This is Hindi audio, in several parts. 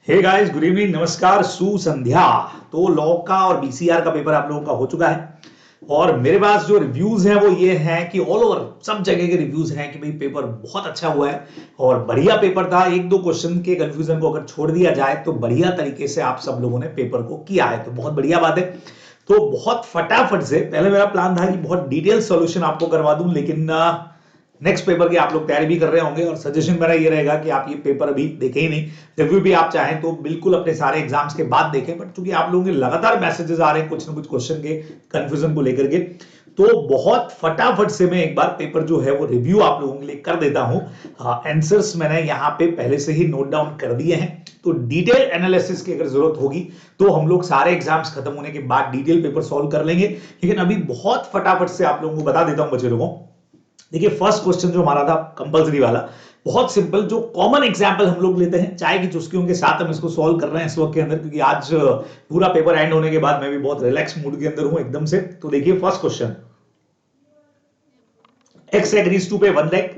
हे गाइस, गुड इवनिंग, नमस्कार, सुसंध्या। तो लॉ का और बीसीआर का पेपर आप लोगों का हो चुका है और मेरे पास जो रिव्यूज हैं वो ये हैं कि ऑल ओवर सब जगह के रिव्यूज हैं कि भाई पेपर बहुत अच्छा हुआ है और बढ़िया पेपर था। एक दो क्वेश्चन के कंफ्यूजन को अगर छोड़ दिया जाए तो बढ़िया तरीके से आप सब लोगों ने पेपर को किया है, तो बहुत बढ़िया बात है। तो बहुत फटाफट से, पहले मेरा प्लान था कि बहुत डिटेल सॉल्यूशन आपको करवा दूं, लेकिन नेक्स्ट पेपर की आप लोग तैयारी भी कर रहे होंगे और सजेशन मेरा ये रहेगा कि आप ये पेपर अभी देखें ही नहीं। रिव्यू भी आप चाहें तो बिल्कुल अपने सारे एग्जाम्स के बाद देखें, बट चूंकि आप लोगों के लगातार मैसेजेस आ रहे हैं कुछ ना कुछ क्वेश्चन के कंफ्यूजन को लेकर के, तो बहुत फटाफट से मैं एक बार पेपर जो है वो रिव्यू आप लोगों के लिए कर देता हूं। आंसर्स मैंने यहां पे पहले से ही नोट डाउन कर दिए हैं, तो डिटेल एनालिसिस की अगर जरूरत होगी तो हम लोग सारे एग्जाम्स खत्म होने के बाद डिटेल पेपर सॉल्व कर लेंगे। लेकिन अभी बहुत फटाफट से आप लोगों को बता देता हूं बच्चे लोगों। देखिए, फर्स्ट क्वेश्चन जो हमारा था कंपलसरी वाला, बहुत सिंपल, जो कॉमन एग्जांपल हम लोग लेते हैं चाय की चुस्कियों के साथ हम इसको सॉल्व कर रहे हैं इस वक्त के अंदर, क्योंकि आज पूरा पेपर एंड होने के बाद मैं भी बहुत रिलैक्स मूड के अंदर हूं एकदम से। तो देखिए first question, x agrees to pay 1 lakh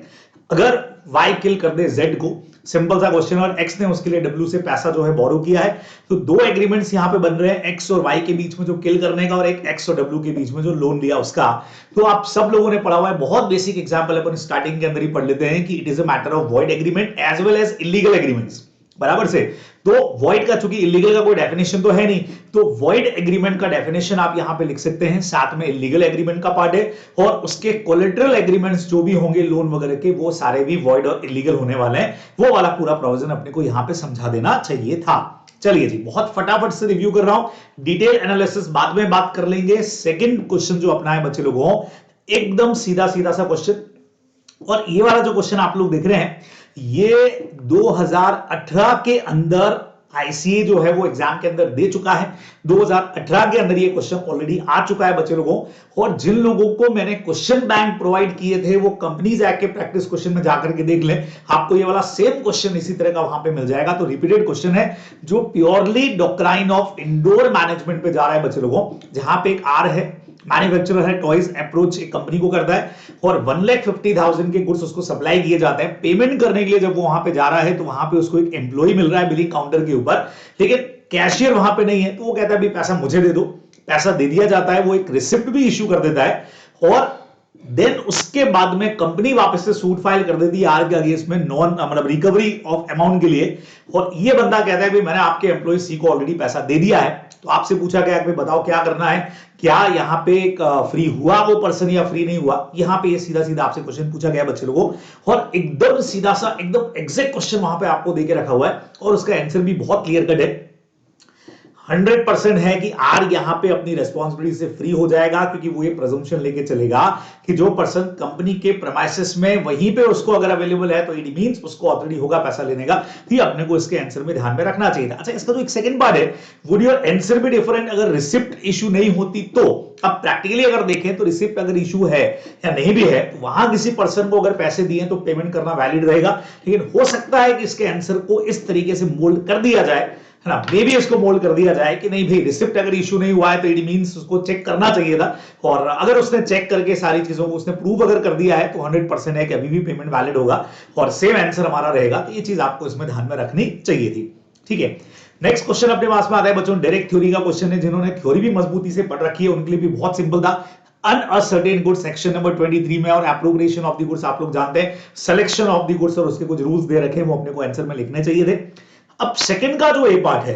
अगर y किल कर दे z को, सिंपल सा क्वेश्चन, और x ने उसके लिए w से पैसा जो है बोरो किया है। तो दो एग्रीमेंट्स यहां पे बन रहे हैं, x और y के बीच में जो किल करने का, और एक x और w के बीच में जो लोन लिया उसका। तो आप सब लोगों ने पढ़ा हुआ है, बहुत बेसिक एग्जांपल अपन स्टार्टिंग के अंदर ही पढ़ लेते हैं कि it is a matter of void agreement as well as illegal agreements, बराबर से। तो वॉइड का, चूंकि इलीगल का कोई डेफिनेशन तो है नहीं, तो वॉइड एग्रीमेंट का डेफिनेशन आप यहां पे लिख सकते हैं, साथ में इलीगल एग्रीमेंट का पार्ट है, और उसके कोलेटरल एग्रीमेंट्स जो भी होंगे लोन वगैरह के, वो सारे भी वॉइड और इलीगल होने वाले हैं। वो वाला पूरा प्रोविजन अपने को यहां पे समझा देना चाहिए था। चलिए जी, बहुत फटाफट से रिव्यू कर रहा हूं, डिटेल एनालिसिस बाद में बात कर लेंगे। सेकंड क्वेश्चन जो अपना है बच्चे लोगों, एकदम सीधा सीधा सा क्वेश्चन, और ये वाला जो क्वेश्चन आप लोग देख रहे हैं ये 2018 के अंदर आईसीए जो है वो एग्जाम के अंदर दे चुका है। 2018 के अंदर ये क्वेश्चन ऑलरेडी आ चुका है बच्चे लोगों, और जिन लोगों को मैंने क्वेश्चन बैंक प्रोवाइड किए थे वो कंपनीज एक्ट के प्रैक्टिस क्वेश्चन में जाकर के देख लें, आपको ये वाला सेम क्वेश्चन इसी तरह का वहां पे मिल जाएगा। तो रिपीटेड क्वेश्चन है जो purely doctrine of indoor management पे जा रहा है बच्चे लोगों, जहां पे एक आर है, मैन्युफैक्चरर है, टॉयज अप्रोच एक कंपनी को करता है, और 1,50,000 के गुड्स उसको सप्लाई किए जाते हैं। पेमेंट करने के लिए जब वो वहां पे जा रहा है तो वहां पे उसको एक एम्प्लॉय मिल रहा है बिलिंग काउंटर के ऊपर, लेकिन कैशियर वहां पे नहीं है। तो वो कहता है भाई पैसा मुझे दे दो, पैसा दे दिया जाता है, वो एक रिसिप्ट भी इश्यू कर देता है, और देन उसके बाद में कंपनी वापस से सूट फाइल कर देती है आर के अगेंस्ट में, नॉन मतलब रिकवरी ऑफ अमाउंट के लिए। और ये बंदा कहता है भाई मैंने आपके एम्प्लॉय सी को ऑलरेडी पैसा दे दिया है। तो आपसे पूछा गया कि बताओ क्या करना है, क्या यहाँ पे फ्री हुआ वो पर्सन या फ्री नहीं हुआ। यहाँ पे ये सीधा सीधा आपसे क्वेश्चन पूछा गया बच्चे लोगों, और एकदम सीधा सा एकदम एग्जैक्ट क्वेश्चन वहां पे आपको देके रखा हुआ है, और उसका आंसर भी बहुत क्लियर कट है। 100% है कि आर यहां पे अपनी रेस्पॉन्सिबिलिटी से फ्री हो जाएगा, क्योंकि वो ये प्रेजम्पशन लेके चलेगा कि जो पर्सन कंपनी के प्रेमाइसेस में वहीं पे उसको अगर अवेलेबल है तो इट मींस उसको ऑथोरिटी होगा पैसा लेने का। ये अपने को इसके आंसर में ध्यान में रखना चाहिए था। अच्छा, इसका जो एक सेकंड पार्ट है, would your answer be different अगर रिसिप्ट इशू नहीं होती तो। अब प्रैक्टिकली अगर देखें तो रिसिप्ट अगर इशू है या नहीं भी है, तो वहां किसी पर्सन को अगर पैसे दिए तो पेमेंट करना वैलिड रहेगा। लेकिन हो सकता है कि इसके आंसर को इस तरीके से मोल्ड कर दिया जाए, है ना, मे भी इसको मोल्ड कर दिया जाए कि नहीं भाई रिसिप्ट अगर इशू नहीं हुआ है तो इट मींस उसको चेक करना चाहिए था, और अगर उसने चेक करके सारी चीजों को उसने प्रूव अगर कर दिया है तो 100% है कि अभी भी पेमेंट वैलिड होगा और सेम आंसर हमारा रहेगा। तो ये चीज आपको इसमें ध्यान में रखनी चाहिए थी। ठीक है, नेक्स्ट क्वेश्चन अपने पास में आता है बच्चों, डायरेक्ट थ्योरी का क्वेश्चन है। जिन्होंने थ्योरी भी मजबूती से पढ़ रखी है उनके लिए भी बहुत सिंपल था। अनअसर्टेन गुड्स सेक्शन नंबर 23 में, और एप्रोप्रिएशन ऑफ द गुड्स आप लोग जानते हैं, सिलेक्शन ऑफ द गुड्स और उसके कुछ रूल्स दे रखे हैं, वो अपने को आंसर में लिखने चाहिए थे। अब सेकंड का जो ए पार्ट है,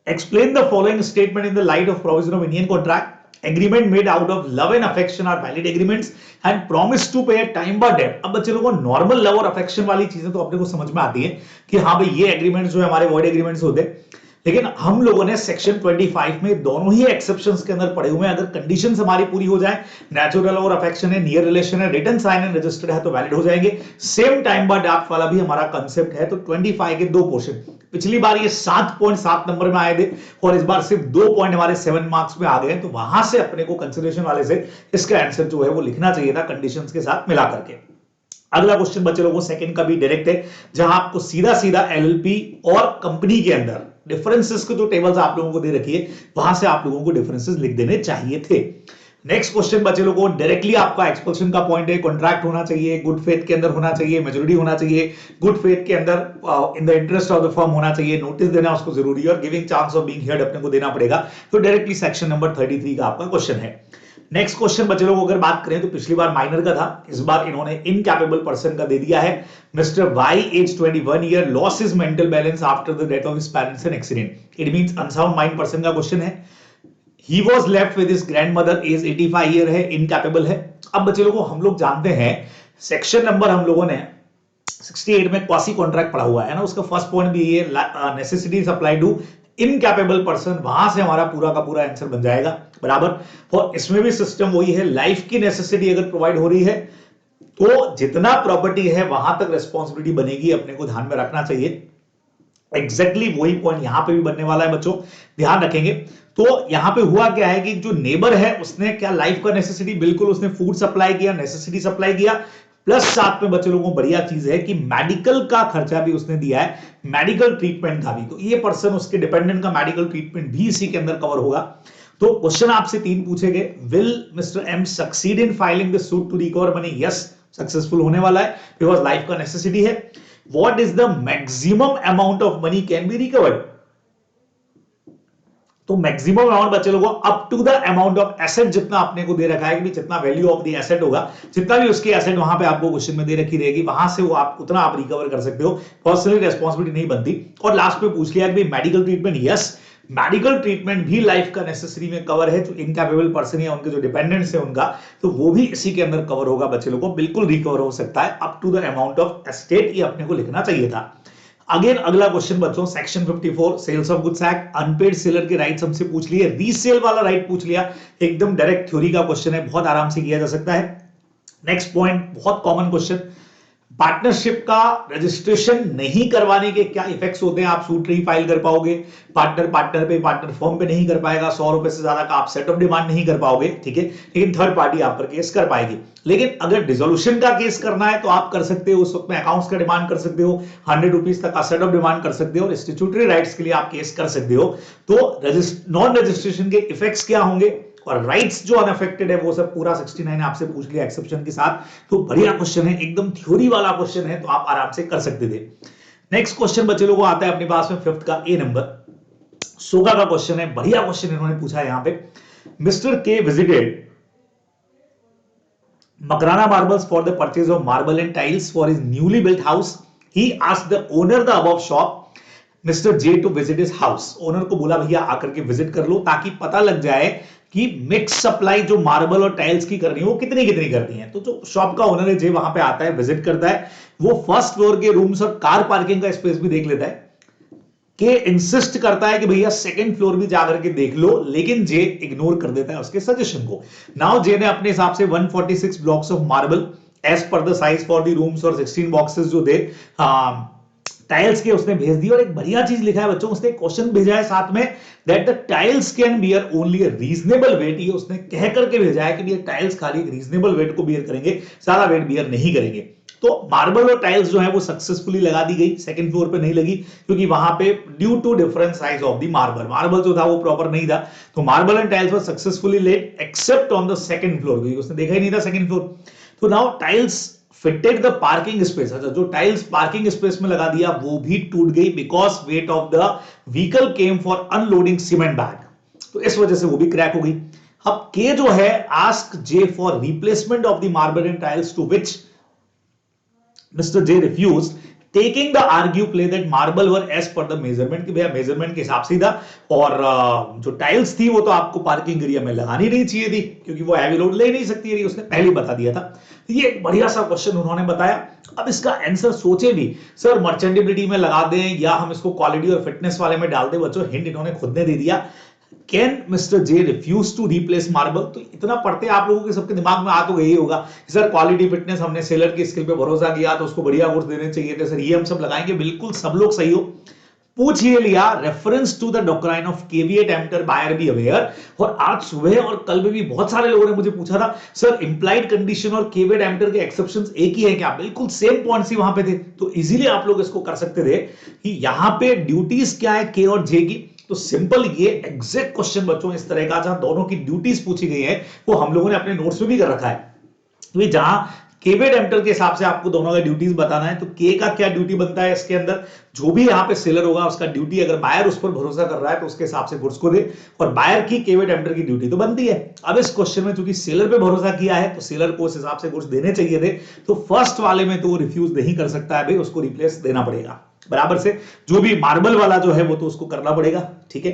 explain the following statement in the light of provision of Indian contract, agreement made out of love and affection are valid agreements and promise to pay a time bar debt। अब बच्चे लोगों को नॉर्मल लव और अफेक्शन वाली चीजें तो अपने को समझ में आती है कि हाँ भाई ये एग्रीमेंट्स जो है हमारे वॉइड एग्रीमेंट्स होते हैं, लेकिन हम लोगों ने सेक्शन 25 में दोनों ही एक्सेप्शंस के अंदर पड़े हुए हैं। अगर कंडीशंस हमारी पूरी हो जाए, नेचुरल और अफेक्शन है, नियर रिलेशन है, रिटन साइन एंड रजिस्टर्ड है, तो वैलिड हो जाएंगे। सेम टाइम बाय ड्राफ्ट वाला भी हमारा कांसेप्ट है। तो 25 के दो पोर्शन, पिछली बार ये 7.7 नंबर में आए थे और इस बार सिर्फ 2 पॉइंट हमारे 7 मार्क्स में आ गए, तो वहां से अपने को कंसिडरेशन वाले से इसका आंसर जो है वो लिखना चाहिए था कंडीशंस के साथ मिला करके। अगला क्वेश्चन बच्चे लोगों सेकंड का भी डायरेक्ट है, जहां आपको सीधा सीधा एलएलपी और कंपनी के अंदर डिफरेंसेस को जो टेबल्स आप लोगों को दे रखी है वहां से आप लोगों को डिफरेंसेस लिख देने चाहिए थे। नेक्स्ट क्वेश्चन बच्चे लोगों को डायरेक्टली आपका एक्सपल्शन का पॉइंट है, कॉन्ट्रैक्ट होना चाहिए, गुड फेथ के अंदर होना चाहिए, मेजोरिटी होना चाहिए, गुड फेथ के अंदर in the interest of the firm होना चाहिए, नोटिस देना उसको जरूरी है और giving chance of being heard अपने को देना पड़ेगा। तो डायरेक्टली सेक्शन नंबर 33 का आपका क्वेश्चन है। नेक्स्ट क्वेश्चन बच्चे लोगों अगर बात करें तो पिछली बार माइनर का था, इस बार इन्होंने इनकैपेबल पर्सन का दे दिया है। Mister Y age 21 year lost his mental balance after the death of his parents in accident. It means unsound mind person का क्वेश्चन है। He was left with his grandmother age 85 year है, इनकैपेबल है। अब बच्चे लोगों हम लोग जानते हैं सेक्शन नंबर हम लोगों ने 68 में क्वासी कॉन्ट्रैक्ट पढ़ा हुआ है ना, उसका फर्स्ट पॉइंट भी ये necessities apply to incapable person, वहां से हमारा पूरा का पूरा आंसर बन जाएगा बराबर। और इसमें भी सिस्टम वही है, लाइफ की नेसेसिटी अगर प्रोवाइड हो रही है तो जितना प्रॉपर्टी है वहां तक रिस्पॉन्सिबिलिटी बनेगी, अपने को ध्यान में रखना चाहिए। एग्जैक्टली वही पॉइंट यहां पे भी बनने वाला है बच्चों, ध्यान रखेंगे। तो यहां पे हुआ क्या है कि जो नेबर है उसने क्या लाइफ का नेसेसिटी, बिल्कुल उसने फूड सप्लाई किया, नेसेसिटी सप्लाई किया, प्लस साथ में बच्चे लोगों को बढ़िया चीज है कि मेडिकल का खर्चा भी उसने दिया है, मेडिकल ट्रीटमेंट का भी। तो ये पर्सन उसके डिपेंडेंट का मेडिकल ट्रीटमेंट भी इसी के अंदर कवर होगा। तो क्वेश्चन आपसे 3 पूछे गए। Will mister M succeed in filing the suit to recover money? Yes, successful होने वाला है बिकॉज लाइफ का नेसेसिटी है। What is the maximum amount of money can be recovered? तो मैक्सिमम अमाउंट बच्चे लोगों up to the amount of asset, जितना आपने को दे रखा है कि जितना वैल्यू ऑफ द एसेट होगा, जितना भी उसकी एसेट वहां पे आपको क्वेश्चन में दे रखी रहेगी, वहां से वो आप उतना आप रिकवर कर सकते हो, पर्सनली रेस्पॉन्सिबिलिटी नहीं बनती। और लास्ट में पूछ लिया कि medical treatment, yes medical treatment भी लाइफ का नेसेसरी में कवर है। जो इनकैपेबल पर्सन या उनके जो डिपेंडेंट्स है उनका, तो वो भी इसी के अंदर कवर होगा बच्चे लोगों को, बिल्कुल रिकवर हो सकता है up to the amount of estate, ये अपने को लिखना चाहिए था। अगेन अगला क्वेश्चन बच्चों section 54 sales of goods act, unpaid seller के राइट्स हमसे पूछ लिए, रीसेल वाला राइट पूछ लिया, एकदम डायरेक्ट थ्योरी का क्वेश्चन है, बहुत आराम से किया जा सकता है। नेक्स्ट पॉइंट बहुत कॉमन क्वेश्चन, पार्टनरशिप का रजिस्ट्रेशन नहीं करवाने के क्या इफेक्ट्स होते हैं? आप सूट नहीं फाइल कर पाओगे, पार्टनर पे पार्टनर फर्म पे नहीं कर पाएगा, 100 रुपए से ज्यादा का आप सेट ऑफ डिमांड नहीं कर पाओगे, ठीक है, लेकिन थर्ड पार्टी आप पर केस कर पाएगी। लेकिन अगर डिसोल्यूशन का केस करना है तो आप कर सकते हो, उस वक्त में अकाउंट्स का डिमांड कर सकते हो, 100 रुपीज तक का सेट ऑफ डिमांड कर सकते हो, और स्टैट्यूटरी राइट्स के लिए आप केस कर सकते हो। तो नॉन रजिस्ट्रेशन के इफेक्ट्स क्या होंगे और राइट्स जो अनअफेक्टेड है वो सब पूरा 69 आपसे पूछ लिया एक्सेप्शन के साथ। तो बढ़िया क्वेश्चन है, एकदम थ्योरी वाला क्वेश्चन है, तो आप आराम से कर सकते थे। नेक्स्ट क्वेश्चन बच्चे लोगों आता है अपने पास में 5th का ए नंबर, सोगा का क्वेश्चन है, बढ़िया क्वेश्चन इन्होंने पूछा है यहां पे। मिस्टर के visited Makrana Marbles for the purchase of marble and tiles for his newly built house. He asked the owner the above shop, Mr. J, to visit his house. Owner को बोला भैया आकर के विजिट कर लो, ताकि पता लग जाए कि मिक्स सप्लाई जो मार्बल और टाइल्स की करनी है वो कितनी कितनी करती है। तो जो शॉप का ओनर है जे वहां पे आता है, विजिट करता है, वो फर्स्ट फ्लोर के रूम्स और कार पार्किंग का स्पेस भी देख लेता है, के इंसिस्ट करता है कि भैया सेकंड फ्लोर भी जाकर के देख लो, लेकिन जे इग्नोर कर देता है उसके सजेशन को। नाउ जे ने अपने हिसाब से 146 blocks of marble as per the size for the rooms और 16 बॉक्सेस जो थे टाइल्स के उसने भेज दी। और एक बढ़िया चीज लिखा है बच्चों, उसने क्वेश्चन भेजा है साथ में, that the tiles can bear only a reasonable weight. ये उसने कह करके भेजा है कि ये टाइल्स खाली एक रीजनेबल वेट को बियर करेंगे, सारा वेट बियर नहीं करेंगे। तो मार्बल और टाइल्स जो है वो सक्सेसफुली लगा दी गई, सेकंड फ्लोर पे नहीं लगी, क्योंकि वहां पे due to different size of the marble जो था वो प्रॉपर नहीं था। तो marble and tiles were successfully laid except on the second floor, क्योंकि उसने देखा ही नहीं था सेकंड फ्लोर। तो now tiles fitted the parking space, अच्छा जो टाइल्स पार्किंग स्पेस में लगा दिया वो भी टूट गई, because weight of the vehicle came for unloading cement bag, तो इस वजह से वो भी क्रैक हो गई। अब के जो है ask J for replacement of the marble and tiles, to which Mr. J refused, taking the argue play that marble were as per the measurement, कि भैया मेजरमेंट के हिसाब से था, और जो टाइल्स थी वो तो आपको पार्किंग एरिया में लगानी नहीं चाहिए थी, क्योंकि वो हैवी लोड ले नहीं सकती है, उसने पहले ही बता दिया था। तो ये एक बढ़िया सा क्वेश्चन उन्होंने बताया। अब इसका आंसर सोचे भी, सर मर्चेंटेबिलिटी में लगा दें या हम इसको क्वालिटी और फिटनेस वाले में डाल दें, बच्चों हिंट इन्होंने खुद ने दे दिया। Can mister J refuse to replace marble? तो इतना पढ़ते आप लोगों के सबके दिमाग में आ तो गई होगा, सर क्वालिटी फिटनेस हमने सेलर की स्किल पे भरोसा किया तो उसको बढ़िया गुड्स देने चाहिए थे, सर ये हम सब लगाएंगे, बिल्कुल सब लोग सही हो। पूछ ये लिया reference to the doctrine of caveat emptor buyer be aware. और आज सुबह और कल में भी बहुत सारे लोगों ने मुझे पूछा था, सर इंप्लाइड कंडीशन और केवीएट एम्प्टर के एक्सेप्शंस एक ही है क्या? बिल्कुल सेम पॉइंट्स ही वहां पे थे, तो इजीली आप लोग इसको कर सकते थे कि यहां पे ड्यूटीज क्या है के और जे की। तो तो सिंपल ये एग्जैक्ट क्वेश्चन बच्चों इस तरह का जहां दोनों की ड्यूटीज पूछी गई है वो हम लोगों ने अपने नोट्स में भी कर रखा है। तो जहां केवेट एम्प्टर के हिसाब से आपको दोनों का ड्यूटीज बताना है, तो के का क्या ड्यूटी बनता है इसके अंदर, जो भी यहां पे सेलर होगा उसका ड्यूटी, अगर बायर उस पर भरोसा कर रहा है तो उसके हिसाब से गुड्स को दे, और बायर की केवेट एम्प्टर की ड्यूटी तो बनती है। अब इस क्वेश्चन में चूंकि सेलर पे भरोसा किया है तो सेलर को उस हिसाब से गुड्स देने चाहिए थे, तो फर्स्ट वाले में तो वो रिफ्यूज नहीं कर सकता है भाई, उसको रिप्लेस देना पड़ेगा बराबर से। जो भी मार्बल वाला जो है वो तो उसको करना पड़ेगा, ठीक है।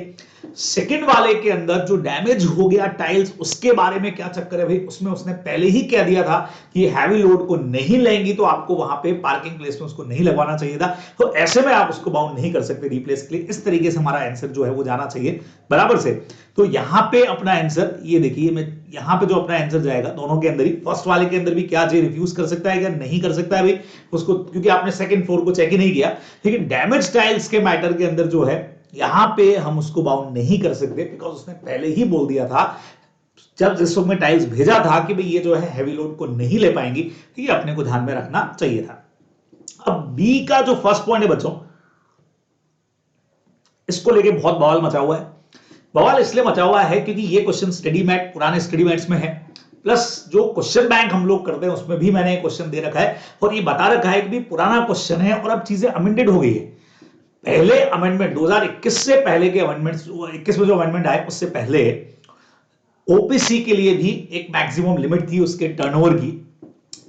सेकंड वाले के अंदर जो डैमेज हो गया टाइल्स, उसके बारे में क्या चक्कर है भाई, उसमें उसने पहले ही कह दिया था कि हैवी लोड को नहीं लेंगी तो आपको वहां पे पार्किंग प्लेस में उसको नहीं लगवाना चाहिए था, तो ऐसे में आप उसको बाउंड नहीं कर सकते रिप्लेस के लिए। इस तरीके से हमारा आंसर जो है वो जाना चाहिए बराबर से। तो यहां पे अपना आंसर ये देखिए, मैं यहां पे जो अपना आंसर जाएगा दोनों के अंदर ही, फर्स्ट वाले के अंदर भी क्या जे रिफ्यूज कर सकता है क्या नहीं कर सकता है भाई उसको, क्योंकि आपने सेकंड फ्लोर को चेक ही नहीं किया। लेकिन डैमेज टाइल्स के मैटर के अंदर जो है यहां पे हम उसको बाउंड नहीं कर सकते, बिकॉज उसने पहले ही बोल दिया था जब जिस वक्त में टाइल्स भेजा था कि भाई ये जो है हैवी लोड को नहीं ले पाएंगी, तो ये अपने को ध्यान में रखना चाहिए था। अब बी का जो फर्स्ट पॉइंट है बच्चों, इसको लेके बहुत बवाल मचा हुआ है। बवाल इसलिए मचा हुआ है क्योंकि ये क्वेश्चन स्टडी मैट पुराने स्टडी मैट्स में है, प्लस जो क्वेश्चन बैंक हम लोग करते हैं उसमें भी मैंने क्वेश्चन दे रखा है और ये बता रखा है कि भी पुराना क्वेश्चन है और अब चीजें अमेंडेड हो गई है। पहले अमेंडमेंट 2021 से पहले के अमेंडमेंट्स, 21 में जो अमेंडमेंट आए उससे पहले ओपीसी के लिए भी एक मैक्सिमम लिमिट थी उसके टर्नओवर की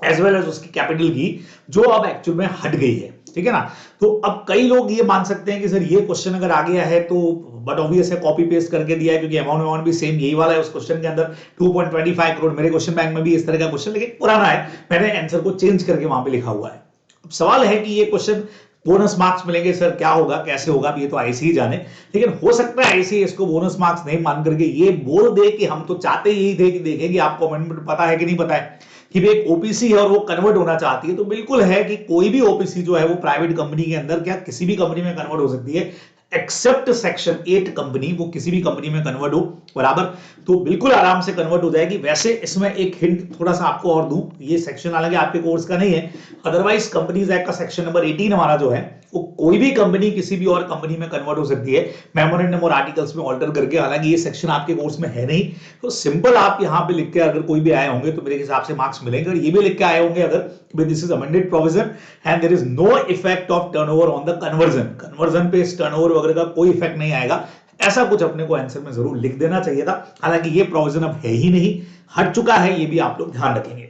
एज वेल एज उसकी कैपिटल की, जो अब एक्चुअल में हट गई है, ठीक है ना। तो अब कई लोग ये मान सकते हैं कि सर ये क्वेश्चन अगर आ गया है तो, बट ऑब्वियस है कॉपी पेस्ट करके दिया है क्योंकि अमाउंट भी सेम यही वाला है उस क्वेश्चन के अंदर 2.25 करोड़। मेरे क्वेश्चन बैंक में भी इस तरह का क्वेश्चन लेकिन पुराना है, मैंने आंसर को चेंज करके वहां पे लिखा हुआ है। अब सवाल है कि ये क्वेश्चन बोनस मार्क्स मिलेंगे सर, क्या होगा कैसे होगा ये तो आईसी ही जाने, लेकिन हो सकता है आईसी इसको बोनस मार्क्स नहीं मान करके ये बोल दे कि हम तो चाहते यही थे कि देखेंगे आपको अमेंडमेंट पता है कि नहीं पता है कि भाई एक ओपीसी है और वो कन्वर्ट होना चाहती है। तो बिल्कुल है कि कोई भी ओपीसी जो है वो प्राइवेट कंपनी के अंदर क्या किसी भी कंपनी में कन्वर्ट हो सकती है, एक्सेप्ट सेक्शन 8 कंपनी, वो किसी भी कंपनी में कन्वर्ट हो बराबर, तो बिल्कुल आराम से कन्वर्ट हो जाएगी। वैसे इसमें एक हिंट थोड़ा सा आपको और दूं, ये सेक्शन हालांकि आपके कोर्स का नहीं है, अदरवाइज कंपनीज एक्ट का सेक्शन नंबर 18 हमारा जो है वो कोई भी कंपनी किसी भी और कंपनी में कन्वर्ट हो सकती है मेमोरेंडम और आर्टिकल्स में ऑल्टर करके। हालांकि ये सेक्शन आपके कोर्स में है नहीं, तो सिंपल आप यहां पे लिख के अगर कोई भी आए होंगे तो मेरे हिसाब से मार्क्स मिलेंगे, और ये भी लिख के आए होंगे अगर this is amended provision and there is no effect of turnover on the conversion, conversion पे इस टर्नओवर वगैरह का कोई इफेक्ट नहीं आएगा, ऐसा कुछ अपने को आंसर में जरूर लिख देना चाहिए था। हालांकि ये प्रोविजन अब है ही नहीं, हट चुका है, ये भी आप लोग ध्यान रखेंगे।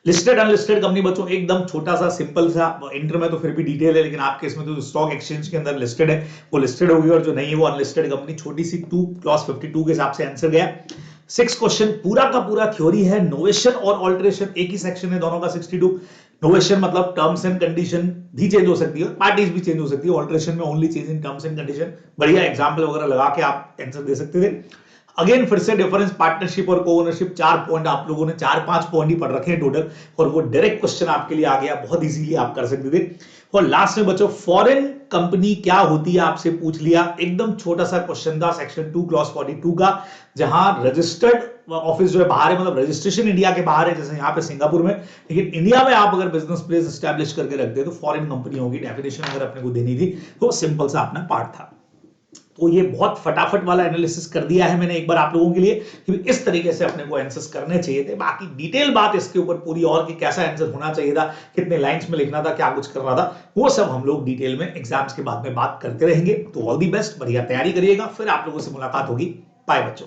लिस्टेड अनलिस्टेड कंपनी बच्चों एकदम छोटा सा सिंपल सा, इंटर में तो फिर भी डिटेल है लेकिन आपके इसमें तो स्टॉक एक्सचेंज के अंदर लिस्टेड है वो लिस्टेड होगी, और जो नहीं है वो अनलिस्टेड कंपनी। छोटी सी 2 क्लॉज 52 के हिसाब से आंसर गया। 6 क्वेश्चन पूरा का पूरा थ्योरी है, नोवेशन और ऑल्टरेशन एक ही सेक्शन है दोनों का 62। नोवेशन मतलब टर्म्स एंड कंडीशन भी चेंज हो सकती है, पार्टीज भी चेंज हो सकती है, ऑल्टरेशन में only change in terms and condition. बढ़िया एग्जांपल वगैरह लगा के आप आंसर दे सकते थे। अगेन फिर से डिफरेंस पार्टनरशिप और को ओनरशिप 4 पॉइंट आप लोगों ने 4-5 पॉइंट ही पढ़ रखे हैं टोटल, और वो डायरेक्ट क्वेश्चन आपके लिए आ गया, बहुत इजीली आप कर सकते थे। और लास्ट में बच्चों फॉरेन कंपनी क्या होती है आपसे पूछ लिया, एकदम छोटा सा क्वेश्चन था सेक्शन 2 क्लॉज 42 का, जहां रजिस्टर्ड ऑफिस जो है बाहर है, मतलब रजिस्ट्रेशन इंडिया के बाहर है जैसे यहाँ पे सिंगापुर में, लेकिन इंडिया में आप अगर बिजनेस प्लेस एस्टैब्लिश करके रखते हैं तो फॉरेन कंपनी होगी। डेफिनेशन अगर अपने को देनी थी तो सिंपल सा अपना पार्ट था। तो ये बहुत फटाफट वाला एनालिसिस कर दिया है मैंने एक बार आप लोगों के लिए कि इस तरीके से अपने को आंसर्स करने चाहिए थे। बाकी डिटेल बात इसके ऊपर पूरी और कि कैसा आंसर होना चाहिए था, कितने लाइंस में लिखना था, क्या कुछ करना था, वो सब हम लोग डिटेल में एग्जाम्स के बाद में बात करते रहेंगे। तो ऑल दी बेस्ट, बढ़िया तैयारी करिएगा, फिर आप लोगों से मुलाकात होगी। बाय बच्चों।